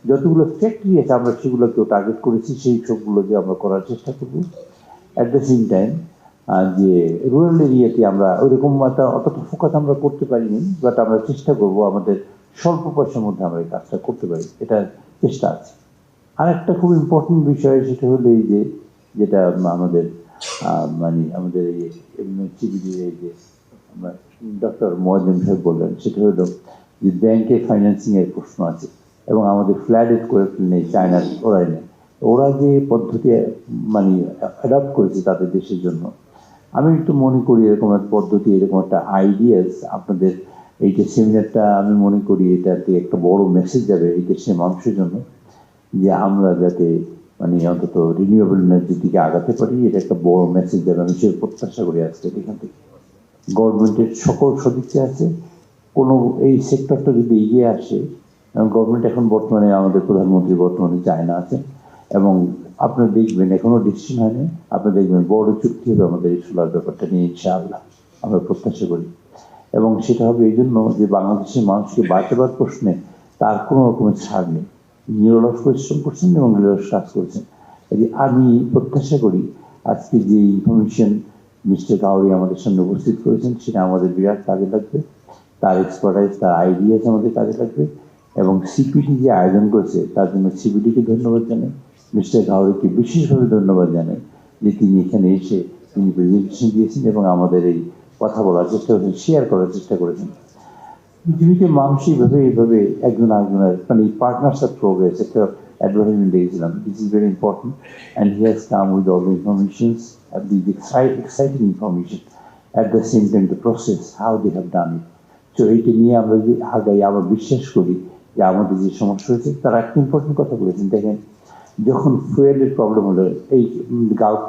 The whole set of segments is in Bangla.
যতগুলো ফ্যাক্টরি আছে আমরা সেগুলোকেও টার্গেট করেছি, সেই সবগুলোকে আমরা করার চেষ্টা করব। অ্যাট দ্য সেম টাইম যে রুরাল এরিয়াতে আমরা ওইরকম অতটা ফোকাস আমরা করতে পারিনি, বাট আমরা চেষ্টা করব আমাদের স্বল্প পয়সার মধ্যে আমরা এই কাজটা করতে পারি, এটার চেষ্টা আছে। আর একটা খুব ইম্পর্টেন্ট বিষয় সেটা হলো এই যে যেটা আমাদের মানে আমাদের এই সিবিডির এই যে ডক্টর মোয়াজ্জেম সাহেব বললেন, সেটা হলো যে ব্যাংকে ফাইন্যান্সিংয়ের প্রশ্ন আছে এবং আমাদের ফ্ল্যাট করে নেই চায়নার ওরাই নেই। ওরা যে পদ্ধতি মানে অ্যাডাপ্ট করেছে তাদের দেশের জন্য, আমি একটু মনে করি এরকম একটা পদ্ধতি, এরকম একটা আইডিয়াস আপনাদের এই যে সেমিনারটা, আমি মনে করি এটাতে একটা বড় মেসেজ যাবে এই দেশের মানুষের জন্য, যে আমরা যাতে মানে অন্তত রিনিউয়েবল এনার্জির দিকে আগাতে পারি, এটা একটা বড় মেসেজ যাবে, আমি সে প্রত্যাশা করি আজকে এখান থেকে। গভর্নমেন্টের সকল সদিচ্ছা আছে, কোনো এই সেক্টরটা যদি এগিয়ে আসে, এবং গভর্নমেন্ট এখন বর্তমানে আমাদের প্রধানমন্ত্রী বর্তমানে চায়না আছে, এবং আপনারা দেখবেন এখনো ডিসিশন হয়নি, আপনারা দেখবেন বড় চুক্তি হবে আমাদের এই সোলার ব্যাপারটা নিয়ে, ইনশাআল্লাহ আমরা প্রত্যাশা করি। এবং সেটা হবে এই জন্য যে বাংলাদেশের মানুষকে বাঁচাবার প্রশ্নে তার কোনো রকমের ছাড় নেই, নিরলস পরিশ্রম করছেন এবং নিরলস কাজ করছেন। আমি প্রত্যাশা করি আজকে যে ইনফরমেশন মিস্টার গাউরি আমাদের সামনে উপস্থিত করেছেন সেটা আমাদের বিরাট কাজে লাগবে, তার এক্সপার্টাইজ, তার আইডিয়াস আমাদের কাজে লাগবে। এবং সিপিডি যে আয়োজন করেছে তার জন্য সিপিডিকে ধন্যবাদ জানাই, মিস্টার গাউরিকে বিশেষভাবে ধন্যবাদ জানাই যে তিনি এখানে এসে তিনি প্রেজেন্টেশন দিয়েছেন এবং আমাদের এই কথা বলার চেষ্টা করেছেন, শেয়ার করার চেষ্টা করেছেন। পৃথিবীতে মানুষ এইভাবে একজন আরেকজনের মানে এই পার্টনার্স অফ প্রোগ্রেস একটা অ্যাডভার্টাইজমেন্ট দেখেছিলাম, this is very important and he has come with all the informations, the exciting information, at the same time the process how they have done it. তো এইটা নিয়ে আমরা যদি আগাই, আবার বিশ্বাস করি যে আমাদের যে সমস্যা হয়েছে, তারা একটা ইম্পর্টেন্ট কথা বলেছেন। দেখেন, যখন ফুয়েলের প্রবলেম হলো এই গালফ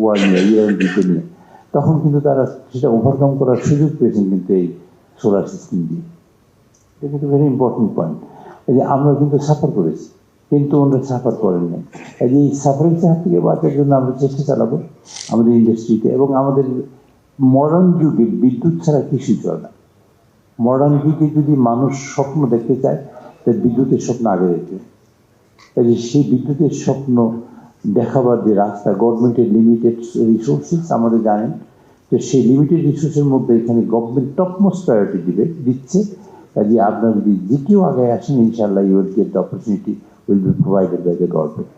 ওয়ার নিয়ে, ইরান যুদ্ধ নিয়ে, তখন কিন্তু তারা সেটা ওভারকাম করার সুযোগ পেয়েছেন কিন্তু এই সোলার সিস্টেম দিয়ে। এটা কিন্তু ভেরি ইম্পর্টেন্ট পয়েন্ট। এই যে আমরা কিন্তু সাফার করেছি, কিন্তু ওনারা সাফার করেন নাই। এই সাফারিং হাত থেকে বাঁচার জন্য আমরা চেষ্টা চালাবো আমাদের ইন্ডাস্ট্রিতে, এবং আমাদের মডার্ন যুগে বিদ্যুৎ ছাড়া কিছুই চলে না। মডার্ন যুগে যদি মানুষ স্বপ্ন দেখতে চায়, তাই বিদ্যুতের স্বপ্ন আগে দেখবে। এই যে সেই বিদ্যুতের স্বপ্ন দেখাবার যে রাস্তা, গভর্নমেন্টের লিমিটেড রিসোর্সেস আমাদের জানেন, তো সেই লিমিটেড রিসোর্সের মধ্যে এখানে গভর্নমেন্ট টপমোস্ট প্রায়োরিটি দিচ্ছে। কাজে আপনারা যদি দ্বিতীয় আগে আসেন, ইনশাআল্লাহ you will get the opportunity will be provided by the government.